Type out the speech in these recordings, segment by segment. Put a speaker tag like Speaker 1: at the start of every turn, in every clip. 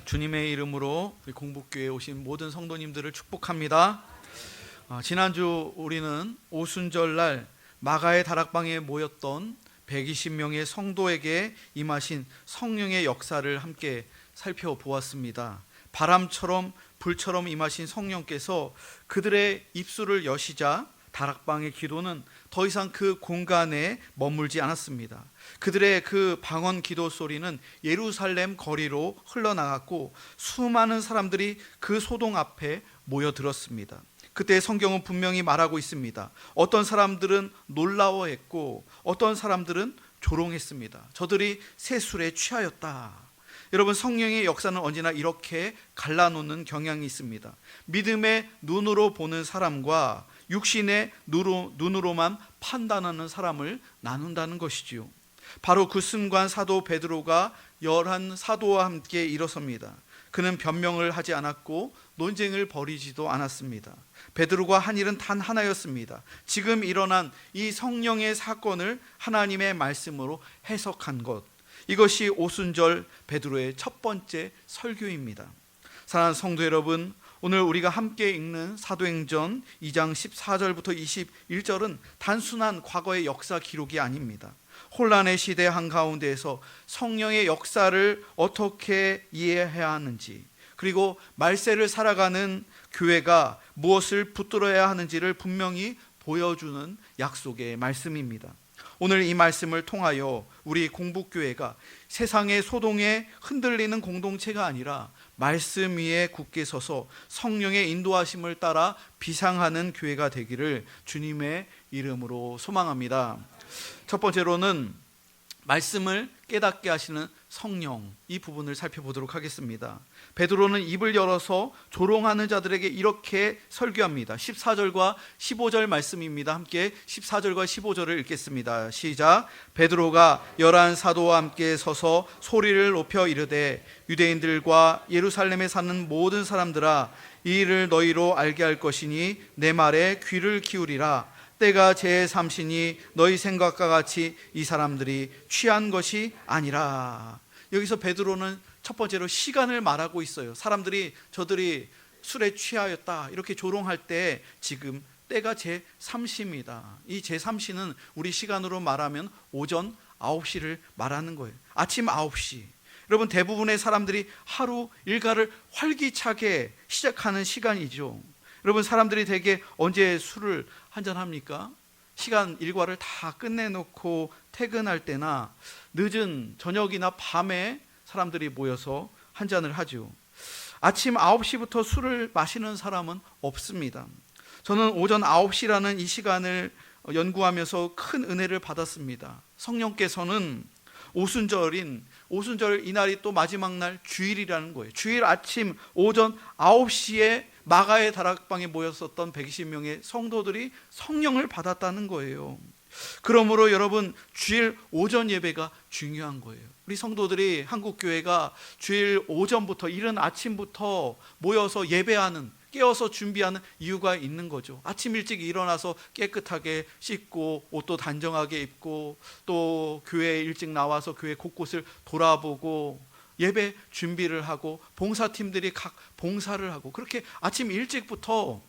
Speaker 1: 주님의 이름으로 우리 공복교회에 오신 모든 성도님들을 축복합니다. 지난주 우리는 오순절날 마가의 다락방에 모였던 120명의 성도에게 임하신 성령의 역사를 함께 살펴보았습니다. 바람처럼 불처럼 임하신 성령께서 그들의 입술을 여시자 다락방의 기도는 더 이상 그 공간에 머물지 않았습니다. 그들의 그 방언 기도 소리는 예루살렘 거리로 흘러나갔고 수많은 사람들이 그 소동 앞에 모여들었습니다. 그때 성경은 분명히 말하고 있습니다. 어떤 사람들은 놀라워했고 어떤 사람들은 조롱했습니다. 저들이 새술에 취하였다. 여러분, 성령의 역사는 언제나 이렇게 갈라놓는 경향이 있습니다. 믿음의 눈으로 보는 사람과 육신의 눈으로만 판단하는 사람을 나눈다는 것이지요. 바로 그 순간 사도 베드로가 11 사도와 함께 일어섭니다. 그는 변명을 하지 않았고 논쟁을 벌이지도 않았습니다. 베드로가 한 일은 단 하나였습니다. 지금 일어난 이 성령의 사건을 하나님의 말씀으로 해석한 것, 이것이 오순절 베드로의 첫 번째 설교입니다. 사랑하는 성도 여러분, 오늘 우리가 함께 읽는 사도행전 2장 14절부터 21절은 단순한 과거의 역사 기록이 아닙니다. 혼란의 시대 한가운데에서 성령의 역사를 어떻게 이해해야 하는지, 그리고 말세를 살아가는 교회가 무엇을 붙들어야 하는지를 분명히 보여주는 약속의 말씀입니다. 오늘 이 말씀을 통하여 우리 공복교회가 세상의 소동에 흔들리는 공동체가 아니라 말씀 위에 굳게 서서 성령의 인도하심을 따라 비상하는 교회가 되기를 주님의 이름으로 소망합니다. 첫 번째로는 말씀을 깨닫게 하시는 성령, 이 부분을 살펴보도록 하겠습니다. 베드로는 입을 열어서 조롱하는 자들에게 이렇게 설교합니다. 14절과 15절 말씀입니다. 함께 14절과 15절을 읽겠습니다. 시작. 베드로가 11 사도와 함께 서서 소리를 높여 이르되 유대인들과 예루살렘에 사는 모든 사람들아, 이 일을 너희로 알게 할 것이니 내 말에 귀를 기울이라. 때가 제3시니 너희 생각과 같이 이 사람들이 취한 것이 아니라. 여기서 베드로는 첫 번째로 시간을 말하고 있어요. 저들이 술에 취하였다 이렇게 조롱할 때 지금 때가 제3시입니다. 이 제3시는 우리 시간으로 말하면 오전 9시를 말하는 거예요. 아침 9시. 여러분, 대부분의 사람들이 하루 일과를 활기차게 시작하는 시간이죠. 여러분, 사람들이 대개 언제 술을 한잔 합니까? 시간 일과를 다 끝내놓고 퇴근할 때나 늦은 저녁이나 밤에 사람들이 모여서 한잔을 하죠. 아침 9시부터 술을 마시는 사람은 없습니다. 저는 오전 9시라는 이 시간을 연구하면서 큰 은혜를 받았습니다. 성령께서는 오순절 이날이 또 마지막 날 주일이라는 거예요. 주일 아침 오전 9시에 마가의 다락방에 모였었던 120명의 성도들이 성령을 받았다는 거예요. 그러므로 여러분, 주일 오전 예배가 중요한 거예요. 우리 성도들이, 한국교회가 주일 오전부터, 이른 아침부터 모여서 예배하는, 깨어서 준비하는 이유가 있는 거죠. 아침 일찍 일어나서 깨끗하게 씻고 옷도 단정하게 입고 또 교회에 일찍 나와서 교회 곳곳을 돌아보고 예배 준비를 하고 봉사팀들이 각 봉사를 하고, 그렇게 아침 일찍부터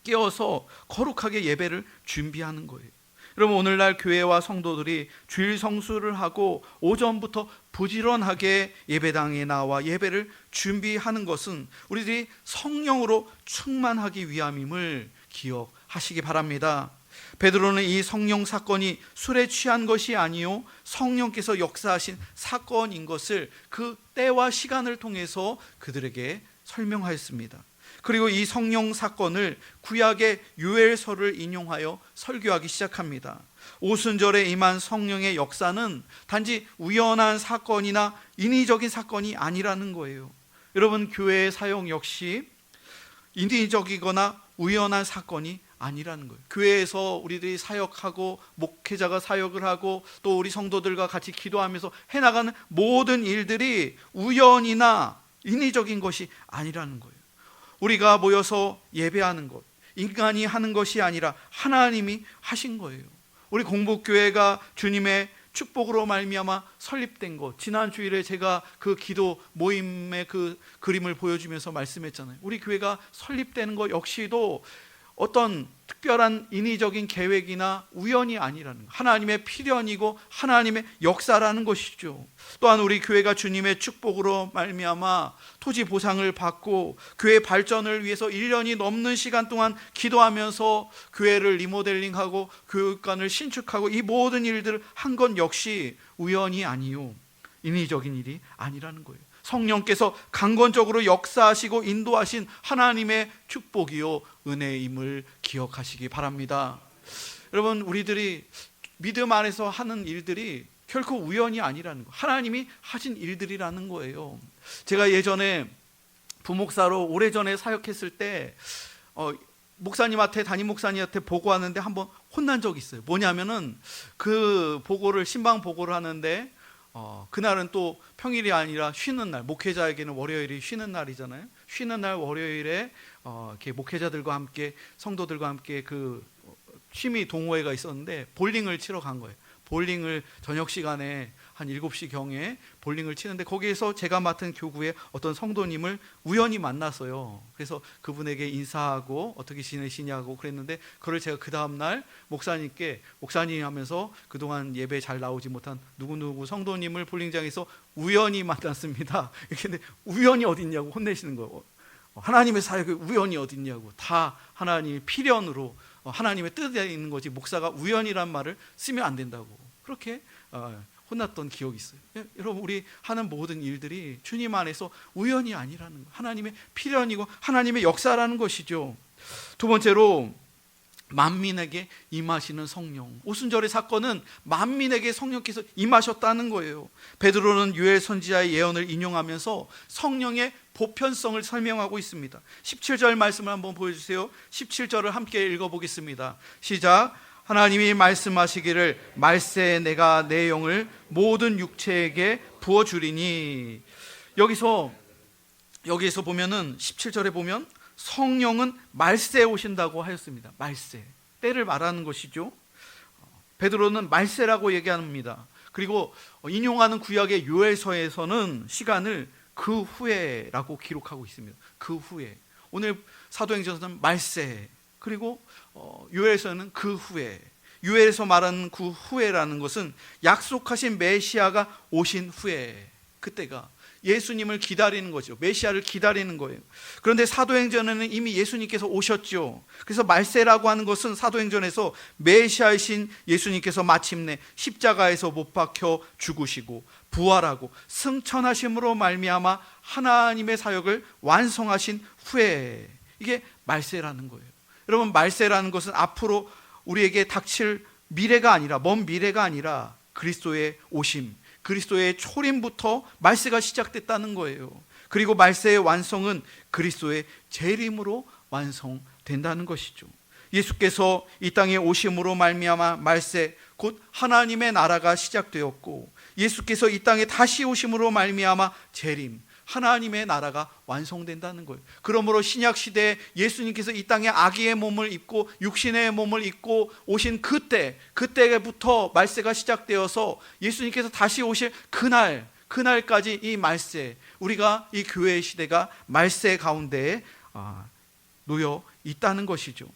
Speaker 1: 깨어서 거룩하게 예배를 준비하는 거예요. 여러분, 오늘날 교회와 성도들이 주일 성수를 하고 오전부터 부지런하게 예배당에 나와 예배를 준비하는 것은 우리들이 성령으로 충만하기 위함임을 기억하시기 바랍니다. 베드로는 이 성령 사건이 술에 취한 것이 아니요 성령께서 역사하신 사건인 것을 그 때와 시간을 통해서 그들에게 설명하였습니다. 그리고 이 성령 사건을 구약의 요엘서를 인용하여 설교하기 시작합니다. 오순절에 임한 성령의 역사는 단지 우연한 사건이나 인위적인 사건이 아니라는 거예요. 여러분, 교회의 사역 역시 인위적이거나 우연한 사건이 아니라는 거예요. 교회에서 우리들이 사역하고 목회자가 사역을 하고 또 우리 성도들과 같이 기도하면서 해나가는 모든 일들이 우연이나 인위적인 것이 아니라는 거예요. 우리가 모여서 예배하는 것, 인간이 하는 것이 아니라 하나님이 하신 거예요. 우리 공복교회가 주님의 축복으로 말미암아 설립된 것, 지난 주일에 제가 그 기도 모임의 그 그림을 보여주면서 말씀했잖아요. 우리 교회가 설립되는 것 역시도 어떤 특별한 인위적인 계획이나 우연이 아니라는 것, 하나님의 필연이고 하나님의 역사라는 것이죠. 또한 우리 교회가 주님의 축복으로 말미암아 토지 보상을 받고 교회 발전을 위해서 1년이 넘는 시간 동안 기도하면서 교회를 리모델링하고 교육관을 신축하고 이 모든 일들을 한 건 역시 우연이 아니요, 인위적인 일이 아니라는 거예요. 성령께서 강건적으로 역사하시고 인도하신 하나님의 축복이요 은혜임을 기억하시기 바랍니다. 여러분, 우리들이 믿음 안에서 하는 일들이 결코 우연이 아니라는 거, 하나님이 하신 일들이라는 거예요. 제가 예전에 부목사로 오래전에 사역했을 때 목사님한테, 담임 목사님한테 보고하는데 한번 혼난 적이 있어요. 뭐냐면은 그 보고를, 신방 보고를 하는데 그날은 또 평일이 아니라 쉬는 날, 목회자에게는 월요일이 쉬는 날이잖아요. 쉬는 날 월요일에 이렇게 목회자들과 함께, 성도들과 함께 그 취미 동호회가 있었는데 볼링을 치러 간 거예요. 볼링을 저녁 시간에 한 7시경에 볼링을 치는데 거기에서 제가 맡은 교구의 어떤 성도님을 우연히 만났어요. 그래서 그분에게 인사하고 어떻게 지내시냐고 그랬는데, 그걸 제가 그 다음날 목사님께, 목사님 하면서 그동안 예배 잘 나오지 못한 누구누구 성도님을 볼링장에서 우연히 만났습니다. 이렇게, 우연이 어딨냐고 혼내시는 거예요. 하나님의 사역에 우연이 어딨냐고. 다 하나님의 필연으로 하나님의 뜻에 있는 거지 목사가 우연이란 말을 쓰면 안 된다고, 그렇게 혼났던 기억이 있어요. 여러분, 우리 하는 모든 일들이 주님 안에서 우연이 아니라는 거, 하나님의 필연이고 하나님의 역사라는 것이죠. 두 번째로, 만민에게 임하시는 성령. 오순절의 사건은 만민에게 성령께서 임하셨다는 거예요. 베드로는 요엘 선지자의 예언을 인용하면서 성령의 보편성을 설명하고 있습니다. 17절 말씀을 한번 보여주세요. 17절을 함께 읽어보겠습니다. 시작. 하나님이 말씀하시기를 말세에 내가 내 영을 모든 육체에게 부어주리니. 여기서 보면은 17절에 보면 성령은 말세에 오신다고 하였습니다. 말세, 때를 말하는 것이죠. 베드로는 말세라고 얘기합니다. 그리고 인용하는 구약의 요엘서에서는 시간을 그 후에라고 기록하고 있습니다. 그 후에. 오늘 사도행전에서는 말세, 그리고 요엘서는 그 후에. 요엘에서 말하는 그 후에라는 것은 약속하신 메시아가 오신 후에, 그때가 예수님을 기다리는 거죠. 메시아를 기다리는 거예요. 그런데 사도행전에는 이미 예수님께서 오셨죠. 그래서 말세라고 하는 것은 사도행전에서 메시아이신 예수님께서 마침내 십자가에서 못 박혀 죽으시고 부활하고 승천하심으로 말미암아 하나님의 사역을 완성하신 후에, 이게 말세라는 거예요. 여러분, 말세라는 것은 앞으로 우리에게 닥칠 미래가 아니라, 먼 미래가 아니라 그리스도의 오심, 그리스도의 초림부터 말세가 시작됐다는 거예요. 그리고 말세의 완성은 그리스도의 재림으로 완성된다는 것이죠. 예수께서 이 땅에 오심으로 말미암아 말세, 곧 하나님의 나라가 시작되었고, 예수께서 이 땅에 다시 오심으로 말미암아 재림, 하나님의 나라가 완성된다는 거예요. 그러므로 신약 시대에 예수님께서 이 땅에 아기의 몸을 입고 육신의 몸을 입고 오신 그때부터 말세가 시작되어서 예수님께서 다시 오실 그날까지 이 말세, 우리가 이 교회의 시대가 말세 가운데에 놓여 있다는 것이죠.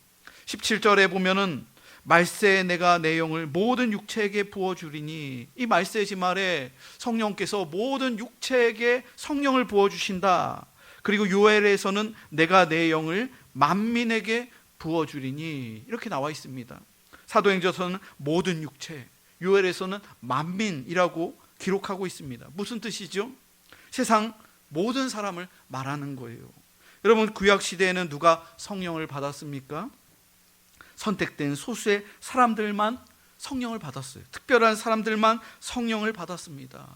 Speaker 1: 17절에 보면은 말세에 내가 내 영을 모든 육체에게 부어주리니, 이 말세지 말에 성령께서 모든 육체에게 성령을 부어주신다. 그리고 요엘에서는 내가 내 영을 만민에게 부어주리니, 이렇게 나와 있습니다. 사도행전에서는 모든 육체, 요엘에서는 만민이라고 기록하고 있습니다. 무슨 뜻이죠? 세상 모든 사람을 말하는 거예요. 여러분, 구약시대에는 누가 성령을 받았습니까? 선택된 소수의 사람들만 성령을 받았어요. 특별한 사람들만 성령을 받았습니다.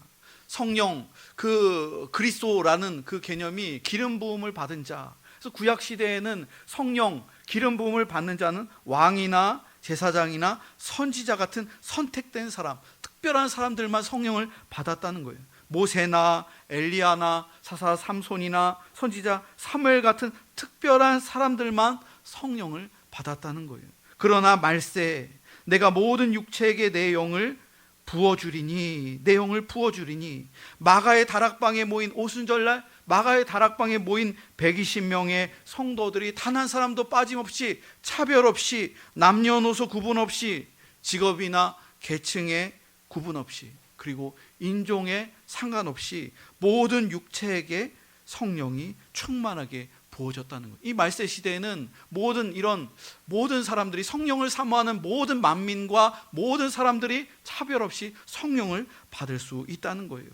Speaker 1: 성령, 그 그리스도라는 그 개념이 기름 부음을 받은 자. 그래서 구약 시대에는 성령, 기름 부음을 받는 자는 왕이나 제사장이나 선지자 같은 선택된 사람, 특별한 사람들만 성령을 받았다는 거예요. 모세나 엘리야나 사사 삼손이나 선지자 사무엘 같은 특별한 사람들만 성령을 받았다는 거예요. 그러나 말세에 내가 모든 육체에게 내 영을 부어주리니, 내 영을 부어주리니. 마가의 다락방에 모인 오순절날 마가의 다락방에 모인 120명의 성도들이 단 한 사람도 빠짐없이, 차별 없이, 남녀노소 구분 없이, 직업이나 계층의 구분 없이, 그리고 인종에 상관없이 모든 육체에게 성령이 충만하게 부어졌다는 거예요. 이 말세 시대에는 모든 사람들이, 성령을 사모하는 모든 만민과 모든 사람들이 차별 없이 성령을 받을 수 있다는 거예요.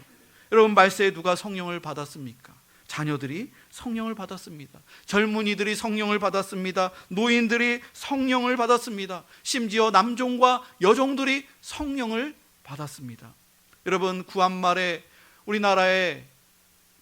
Speaker 1: 여러분, 말세에 누가 성령을 받았습니까? 자녀들이 성령을 받았습니다. 젊은이들이 성령을 받았습니다. 노인들이 성령을 받았습니다. 심지어 남종과 여종들이 성령을 받았습니다. 여러분, 구한말에 우리나라에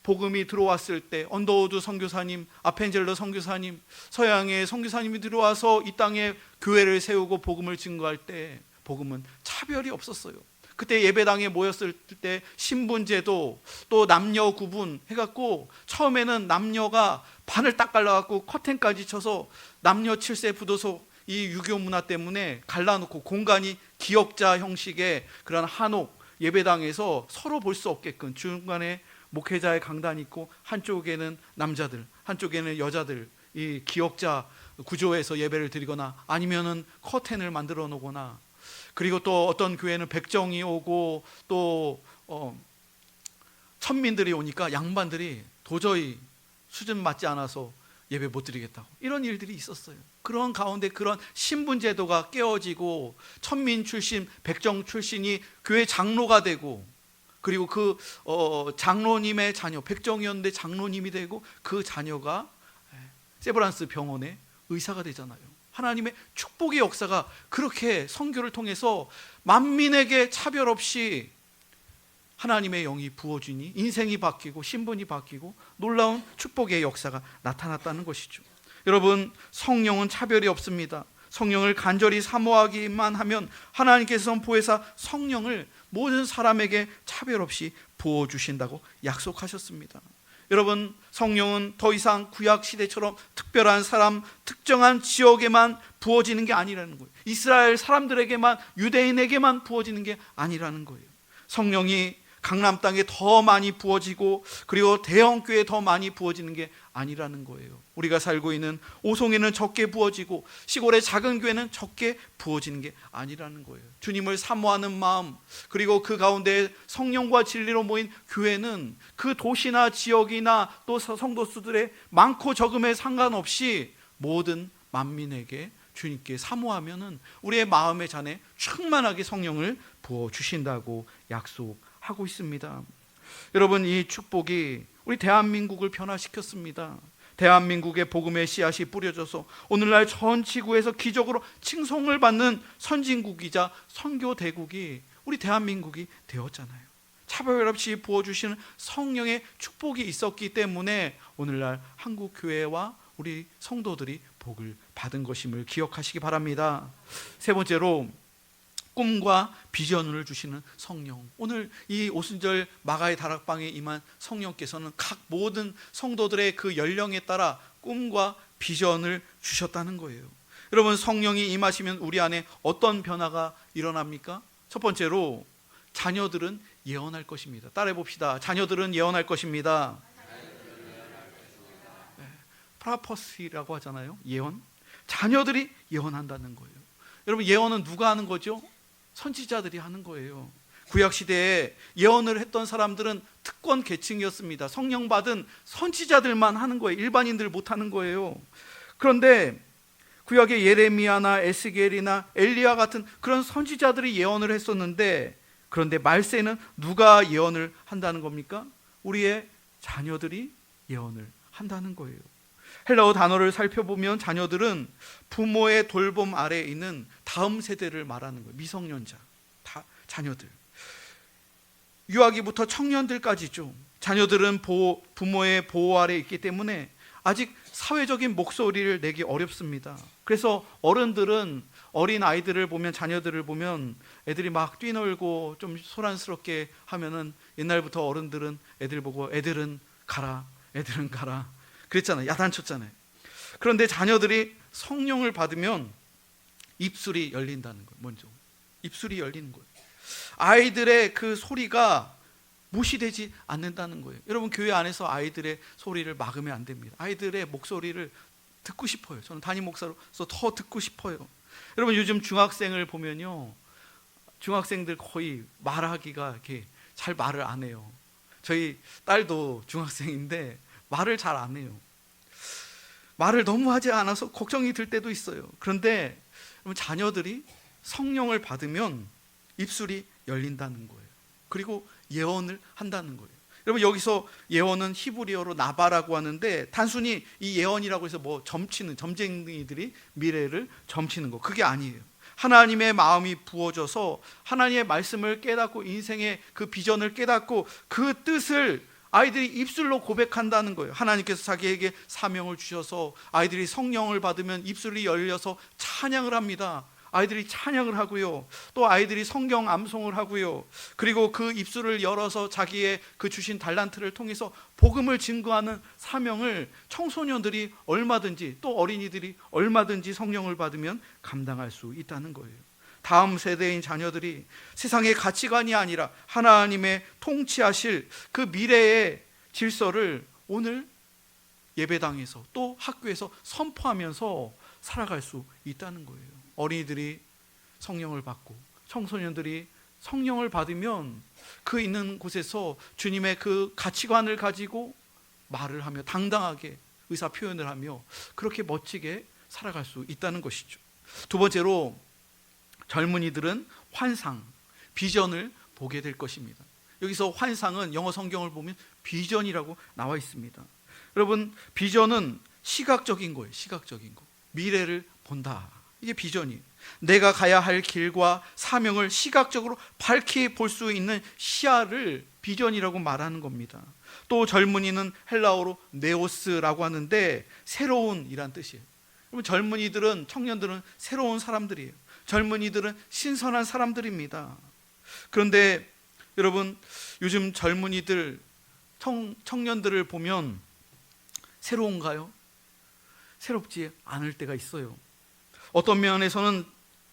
Speaker 1: 복음이 들어왔을 때 언더우드 선교사님, 아펜젤러 선교사님, 서양의 선교사님이 들어와서 이 땅에 교회를 세우고 복음을 증거할 때 복음은 차별이 없었어요. 그때 예배당에 모였을 때 신분제도, 또 남녀 구분 해갖고, 처음에는 남녀가 반을 딱 갈라갖고 커튼까지 쳐서 남녀 7세 부도서, 이 유교 문화 때문에 갈라놓고 공간이 기역자 형식의 그런 한옥 예배당에서 서로 볼 수 없게끔 중간에 목회자의 강단이 있고, 한쪽에는 남자들, 한쪽에는 여자들, 이 기역자 구조에서 예배를 드리거나, 아니면은 커튼을 만들어 놓거나, 그리고 또 어떤 교회는 백정이 오고 또 천민들이 오니까 양반들이 도저히 수준 맞지 않아서 예배 못 드리겠다고, 이런 일들이 있었어요. 그런 가운데 그런 신분제도가 깨어지고, 천민 출신, 백정 출신이 교회 장로가 되고, 그리고 그 장로님의 자녀, 백정이었는데 장로님이 되고, 그 자녀가 세브란스 병원의 의사가 되잖아요. 하나님의 축복의 역사가 그렇게 선교를 통해서 만민에게 차별 없이 하나님의 영이 부어지니 인생이 바뀌고 신분이 바뀌고 놀라운 축복의 역사가 나타났다는 것이죠. 여러분, 성령은 차별이 없습니다. 성령을 간절히 사모하기만 하면 하나님께서 선포해서 성령을 모든 사람에게 차별 없이 부어주신다고 약속하셨습니다. 여러분, 성령은 더 이상 구약 시대처럼 특별한 사람, 특정한 지역에만 부어지는 게 아니라는 거예요. 이스라엘 사람들에게만, 유대인에게만 부어지는 게 아니라는 거예요. 성령이 강남 땅에 더 많이 부어지고, 그리고 대형교회에 더 많이 부어지는 게 아니라는 거예요. 우리가 살고 있는 오송에는 적게 부어지고 시골의 작은 교회는 적게 부어지는 게 아니라는 거예요. 주님을 사모하는 마음, 그리고 그 가운데 성령과 진리로 모인 교회는 그 도시나 지역이나 또 성도 수들의 많고 적음에 상관없이 모든 만민에게 주님께 사모하면은 우리의 마음의 잔에 충만하게 성령을 부어주신다고 약속하고 있습니다. 여러분, 이 축복이 우리 대한민국을 변화시켰습니다. 대한민국의 복음의 씨앗이 뿌려져서 오늘날 전 지구에서 기적으로 칭송을 받는 선진국이자 선교대국이 우리 대한민국이 되었잖아요. 차별 없이 부어주시는 성령의 축복이 있었기 때문에 오늘날 한국교회와 우리 성도들이 복을 받은 것임을 기억하시기 바랍니다. 세 번째로, 꿈과 비전을 주시는 성령. 오늘 이 오순절 마가의 다락방에 임한 성령께서는 각 모든 성도들의 그 연령에 따라 꿈과 비전을 주셨다는 거예요. 여러분, 성령이 임하시면 우리 안에 어떤 변화가 일어납니까? 첫 번째로, 자녀들은 예언할 것입니다. 따라해 봅시다. 자녀들은 예언할 것입니다. 프라퍼시라고 하잖아요. 예언. 자녀들이 예언한다는 거예요. 여러분, 예언은 누가 하는 거죠? 선지자들이 하는 거예요. 구약시대에 예언을 했던 사람들은 특권 계층이었습니다. 성령 받은 선지자들만 하는 거예요. 일반인들 못하는 거예요. 그런데 구약의 예레미야나 에스겔이나 엘리야 같은 그런 선지자들이 예언을 했었는데, 그런데 말세는 누가 예언을 한다는 겁니까? 우리의 자녀들이 예언을 한다는 거예요. 헬라어 단어를 살펴보면 자녀들은 부모의 돌봄 아래에 있는 다음 세대를 말하는 거예요. 미성년자, 다 자녀들. 유아기부터 청년들까지죠. 자녀들은 부모의 보호 아래에 있기 때문에 아직 사회적인 목소리를 내기 어렵습니다. 그래서 어른들은 어린 아이들을 보면, 자녀들을 보면 애들이 막 뛰놀고 좀 소란스럽게 하면은 옛날부터 어른들은 애들 보고 애들은 가라, 애들은 가라 그랬잖아요. 야단쳤잖아요. 그런데 자녀들이 성령을 받으면 입술이 열린다는 거예요. 먼저 입술이 열리는 거예요. 아이들의 그 소리가 무시되지 않는다는 거예요. 여러분, 교회 안에서 아이들의 소리를 막으면 안 됩니다. 아이들의 목소리를 듣고 싶어요. 저는 담임 목사로서 더 듣고 싶어요. 여러분, 요즘 중학생을 보면요, 중학생들 거의 말하기가 이렇게 잘 말을 안 해요. 저희 딸도 중학생인데 말을 잘 안 해요. 말을 너무 하지 않아서 걱정이 들 때도 있어요. 그런데 여러분, 자녀들이 성령을 받으면 입술이 열린다는 거예요. 그리고 예언을 한다는 거예요. 여러분, 여기서 예언은 히브리어로 나바라고 하는데, 단순히 이 예언이라고 해서 뭐 점쟁이들이 미래를 점치는 거, 그게 아니에요. 하나님의 마음이 부어져서 하나님의 말씀을 깨닫고 인생의 그 비전을 깨닫고 그 뜻을 아이들이 입술로 고백한다는 거예요. 하나님께서 자기에게 사명을 주셔서 아이들이 성령을 받으면 입술이 열려서 찬양을 합니다. 아이들이 찬양을 하고요, 또 아이들이 성경 암송을 하고요, 그리고 그 입술을 열어서 자기의 그 주신 달란트를 통해서 복음을 증거하는 사명을 청소년들이 얼마든지, 또 어린이들이 얼마든지 성령을 받으면 감당할 수 있다는 거예요. 다음 세대인 자녀들이 세상의 가치관이 아니라 하나님의 통치하실 그 미래의 질서를 오늘 예배당에서 또 학교에서 선포하면서 살아갈 수 있다는 거예요. 어린이들이 성령을 받고 청소년들이 성령을 받으면 그 있는 곳에서 주님의 그 가치관을 가지고 말을 하며 당당하게 의사 표현을 하며 그렇게 멋지게 살아갈 수 있다는 것이죠. 두 번째로, 젊은이들은 환상, 비전을 보게 될 것입니다. 여기서 환상은 영어 성경을 보면 비전이라고 나와 있습니다. 여러분, 비전은 시각적인 거예요. 시각적인 거. 미래를 본다. 이게 비전이에요. 내가 가야 할 길과 사명을 시각적으로 밝히 볼 수 있는 시야를 비전이라고 말하는 겁니다. 또 젊은이는 헬라어로 네오스라고 하는데 새로운이란 뜻이에요. 그러면 젊은이들은, 청년들은 새로운 사람들이에요. 젊은이들은 신선한 사람들입니다. 그런데 여러분, 요즘 젊은이들, 청년들을 보면 새로운가요? 새롭지 않을 때가 있어요. 어떤 면에서는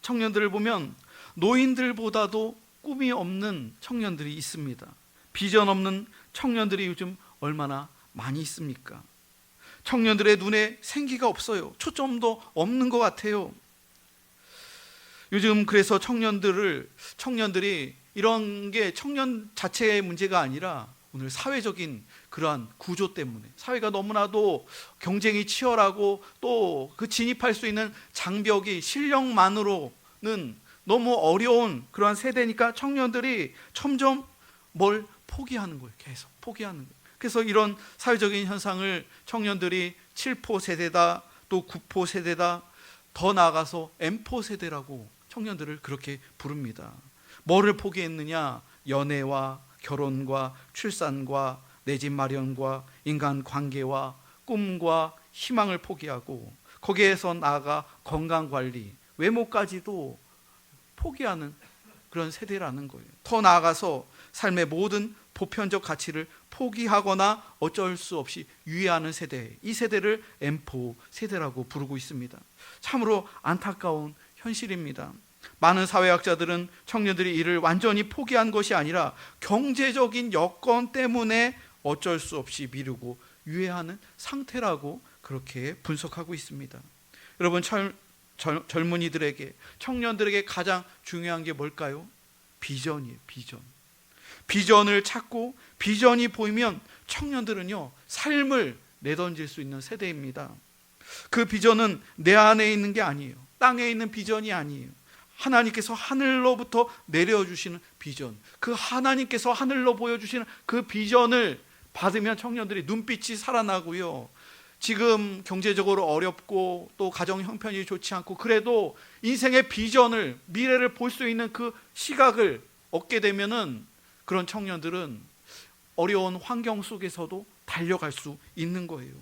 Speaker 1: 청년들을 보면 노인들보다도 꿈이 없는 청년들이 있습니다. 비전 없는 청년들이 요즘 얼마나 많이 있습니까? 청년들의 눈에 생기가 없어요. 초점도 없는 것 같아요. 요즘 그래서 청년들이 이런 게 청년 자체의 문제가 아니라 오늘 사회적인 그러한 구조 때문에, 사회가 너무나도 경쟁이 치열하고 또 그 진입할 수 있는 장벽이 실력만으로는 너무 어려운 그러한 세대니까 청년들이 점점 뭘 포기하는 거예요. 계속 포기하는 거예요. 그래서 이런 사회적인 현상을 청년들이 7포 세대다, 또 9포 세대다, 더 나아가서 M포 세대라고 청년들을 그렇게 부릅니다. 뭐를 포기했느냐? 연애와 결혼과 출산과 내 집 마련과 인간 관계와 꿈과 희망을 포기하고, 거기에서 나아가 건강관리, 외모까지도 포기하는 그런 세대라는 거예요. 더 나아가서 삶의 모든 보편적 가치를 포기하거나 어쩔 수 없이 유예하는 세대, 이 세대를 M포 세대라고 부르고 있습니다. 참으로 안타까운 현실입니다. 많은 사회학자들은 청년들이 이를 완전히 포기한 것이 아니라 경제적인 여건 때문에 어쩔 수 없이 미루고 유예하는 상태라고 그렇게 분석하고 있습니다. 여러분, 젊은이들에게, 청년들에게 가장 중요한 게 뭘까요? 비전이에요. 비전을 찾고 비전이 보이면 청년들은요, 삶을 내던질 수 있는 세대입니다. 그 비전은 내 안에 있는 게 아니에요. 땅에 있는 비전이 아니에요. 하나님께서 하늘로부터 내려주시는 비전, 그 하나님께서 하늘로 보여주시는 그 비전을 받으면 청년들이 눈빛이 살아나고요, 지금 경제적으로 어렵고 또 가정 형편이 좋지 않고 그래도 인생의 비전을, 미래를 볼 수 있는 그 시각을 얻게 되면은 그런 청년들은 어려운 환경 속에서도 달려갈 수 있는 거예요.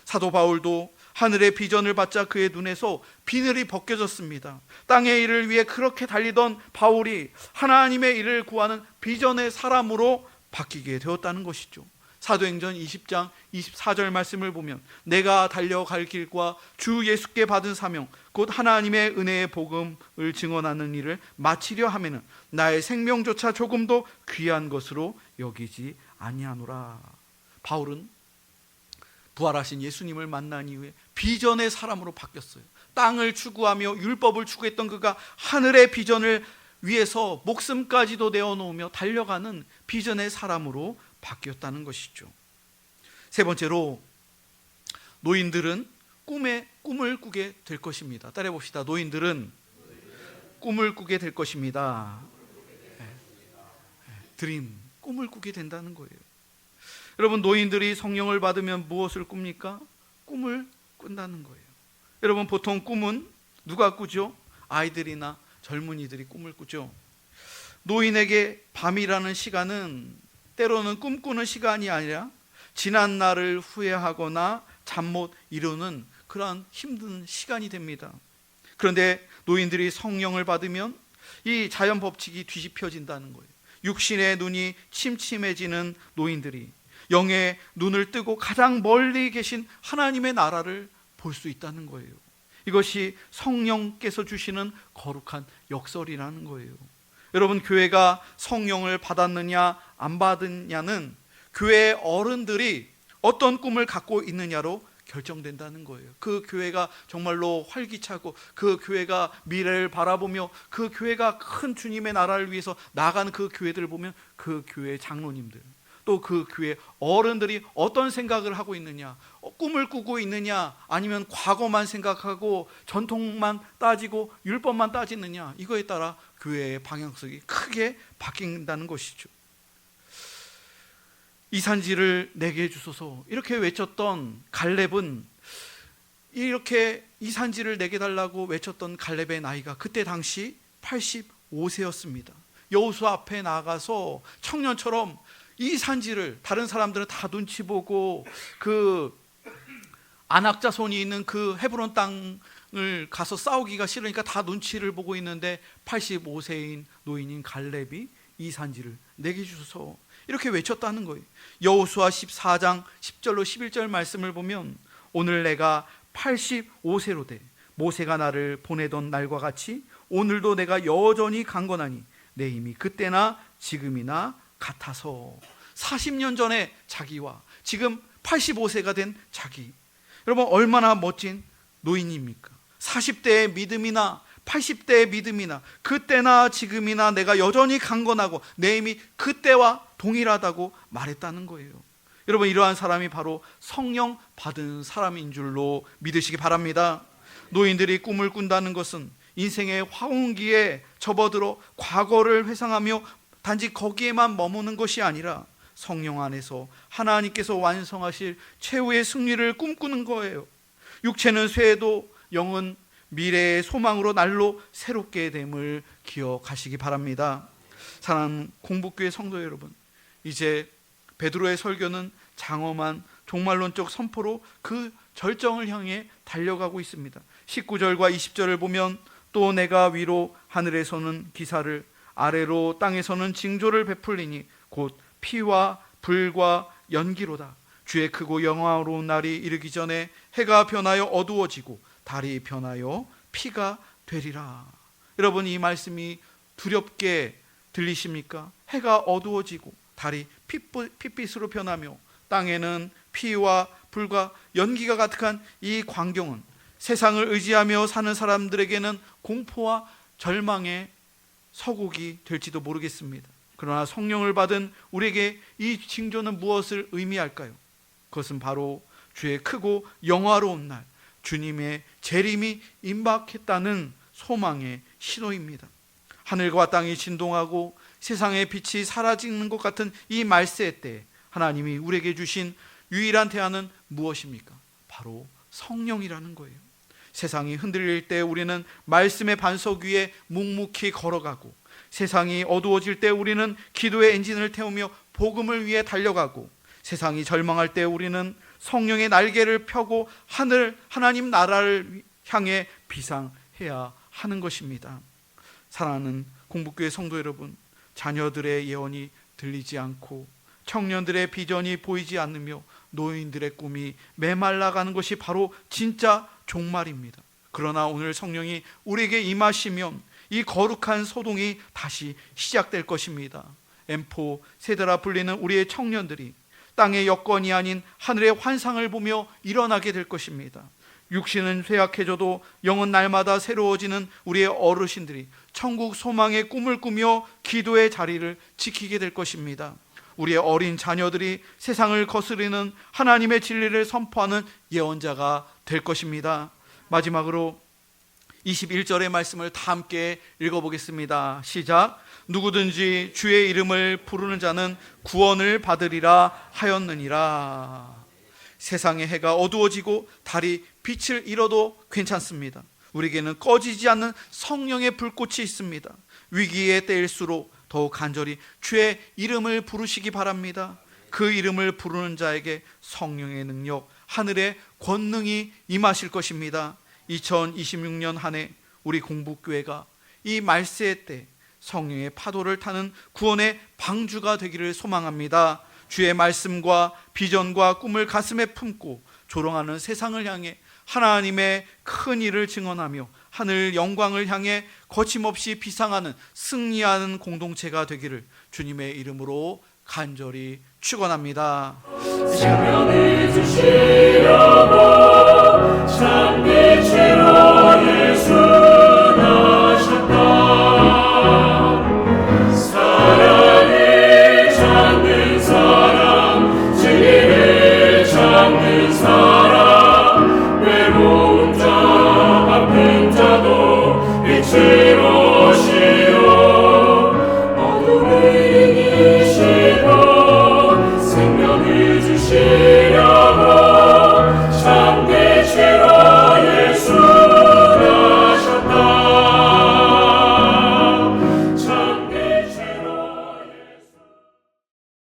Speaker 1: 사도 바울도 하늘의 비전을 받자 그의 눈에서 비늘이 벗겨졌습니다. 땅의 일을 위해 그렇게 달리던 바울이 하나님의 일을 구하는 비전의 사람으로 바뀌게 되었다는 것이죠. 사도행전 20장 24절 말씀을 보면 내가 달려갈 길과 주 예수께 받은 사명 곧 하나님의 은혜의 복음을 증언하는 일을 마치려 하면은 나의 생명조차 조금도 귀한 것으로 여기지 아니하노라. 바울은 부활하신 예수님을 만난 이후에 비전의 사람으로 바뀌었어요. 땅을 추구하며 율법을 추구했던 그가 하늘의 비전을 위해서 목숨까지도 내어놓으며 달려가는 비전의 사람으로 바뀌었다는 것이죠. 세 번째로, 노인들은 꿈을 꾸게 될 것입니다. 따라해 봅시다. 노인들은 꿈을 꾸게 될 것입니다. 드림, 꿈을 꾸게 된다는 거예요. 여러분, 노인들이 성령을 받으면 무엇을 꿉니까? 꿈을 꾼다는 거예요. 여러분, 보통 꿈은 누가 꾸죠? 아이들이나 젊은이들이 꿈을 꾸죠. 노인에게 밤이라는 시간은 때로는 꿈꾸는 시간이 아니라 지난 날을 후회하거나 잠 못 이루는 그러한 힘든 시간이 됩니다. 그런데 노인들이 성령을 받으면 이 자연 법칙이 뒤집혀진다는 거예요. 육신의 눈이 침침해지는 노인들이 영의 눈을 뜨고 가장 멀리 계신 하나님의 나라를 볼 수 있다는 거예요. 이것이 성령께서 주시는 거룩한 역설이라는 거예요. 여러분, 교회가 성령을 받았느냐 안 받았느냐는 교회 어른들이 어떤 꿈을 갖고 있느냐로 결정된다는 거예요. 그 교회가 정말로 활기차고 그 교회가 미래를 바라보며 그 교회가 큰 주님의 나라를 위해서 나아가는 그 교회들을 보면 그 교회 장로님들, 또 그 교회 어른들이 어떤 생각을 하고 있느냐, 꿈을 꾸고 있느냐, 아니면 과거만 생각하고 전통만 따지고 율법만 따지느냐, 이거에 따라 교회의 방향성이 크게 바뀐다는 것이죠. 이 산지를 내게 해주소서 이렇게 외쳤던 갈렙은, 이렇게 이 산지를 내게 달라고 외쳤던 갈렙의 나이가 그때 당시 85세였습니다. 여호수아 앞에 나가서 청년처럼 이 산지를, 다른 사람들은 다 눈치 보고 그 아낙 자손이 있는 그 헤브론 땅을 가서 싸우기가 싫으니까 다 눈치를 보고 있는데 85세인 노인인 갈렙이 이 산지를 내게 주소서 이렇게 외쳤다는 거예요. 여호수아 14장 10절로 11절 말씀을 보면 오늘 내가 85세로 돼 모세가 나를 보내던 날과 같이 오늘도 내가 여전히 강건하니 내 힘이 그때나 지금이나 같아서. 40년 전에 자기와 지금 85세가 된 자기, 여러분 얼마나 멋진 노인입니까? 40대의 믿음이나 80대의 믿음이나 그때나 지금이나 내가 여전히 강건하고 내 힘이 그때와 동일하다고 말했다는 거예요. 여러분, 이러한 사람이 바로 성령 받은 사람인 줄로 믿으시기 바랍니다. 노인들이 꿈을 꾼다는 것은 인생의 화운기에 접어들어 과거를 회상하며 단지 거기에만 머무는 것이 아니라 성령 안에서 하나님께서 완성하실 최후의 승리를 꿈꾸는 거예요. 육체는 쇠해도 영은 미래의 소망으로 날로 새롭게 됨을 기억하시기 바랍니다. 사랑하는 공복교회 성도 여러분, 이제 베드로의 설교는 장엄한 종말론적 선포로 그 절정을 향해 달려가고 있습니다. 19절과 20절을 보면 또 내가 위로 하늘에서는 기사를 아래로 땅에서는 징조를 베풀리니 곧 피와 불과 연기로다. 주의 크고 영화로운 날이 이르기 전에 해가 변하여 어두워지고 달이 변하여 피가 되리라. 여러분, 이 말씀이 두렵게 들리십니까? 해가 어두워지고 달이 핏빛으로 변하며 땅에는 피와 불과 연기가 가득한 이 광경은 세상을 의지하며 사는 사람들에게는 공포와 절망의 서곡이 될지도 모르겠습니다. 그러나 성령을 받은 우리에게 이 징조는 무엇을 의미할까요? 그것은 바로 주의 크고 영화로운 날, 주님의 재림이 임박했다는 소망의 신호입니다. 하늘과 땅이 진동하고 세상의 빛이 사라지는 것 같은 이 말세 때 하나님이 우리에게 주신 유일한 대안은 무엇입니까? 바로 성령이라는 거예요. 세상이 흔들릴 때 우리는 말씀의 반석 위에 묵묵히 걸어가고, 세상이 어두워질 때 우리는 기도의 엔진을 태우며 복음을 위해 달려가고, 세상이 절망할 때 우리는 성령의 날개를 펴고 하나님 나라를 향해 비상해야 하는 것입니다. 사랑하는 공복교회 성도 여러분, 자녀들의 예언이 들리지 않고 청년들의 비전이 보이지 않으며 노인들의 꿈이 메말라가는 것이 바로 진짜 종말입니다. 그러나 오늘 성령이 우리에게 임하시면 이 거룩한 소동이 다시 시작될 것입니다. M4 세대라 불리는 우리의 청년들이 땅의 여건이 아닌 하늘의 환상을 보며 일어나게 될 것입니다. 육신은 쇠약해져도 영은 날마다 새로워지는 우리의 어르신들이 천국 소망의 꿈을 꾸며 기도의 자리를 지키게 될 것입니다. 우리의 어린 자녀들이 세상을 거스르는 하나님의 진리를 선포하는 예언자가 될 것입니다. 마지막으로 21절의 말씀을 다 함께 읽어보겠습니다. 시작. 누구든지 주의 이름을 부르는 자는 구원을 받으리라 하였느니라. 세상의 해가 어두워지고 달이 빛을 잃어도 괜찮습니다. 우리에게는 꺼지지 않는 성령의 불꽃이 있습니다. 위기의 때일수록 더욱 간절히 주의 이름을 부르시기 바랍니다. 그 이름을 부르는 자에게 성령의 능력, 하늘의 권능이 임하실 것입니다. 2026년 한 해 우리 공부교회가 이 말세의 때 성령의 파도를 타는 구원의 방주가 되기를 소망합니다. 주의 말씀과 비전과 꿈을 가슴에 품고 조롱하는 세상을 향해 하나님의 큰 일을 증언하며 하늘 영광을 향해 거침없이 비상하는 승리하는 공동체가 되기를 주님의 이름으로 간절히 축원합니다.
Speaker 2: 생명을 주시려고 참 빛으로 예수 나셨다. 사랑을 찾는 사람, 진리를 찾는 사람, 외로운 자 아픈 자도 빛으로 오시오. 어둠을 이기시고 생명을 주시오.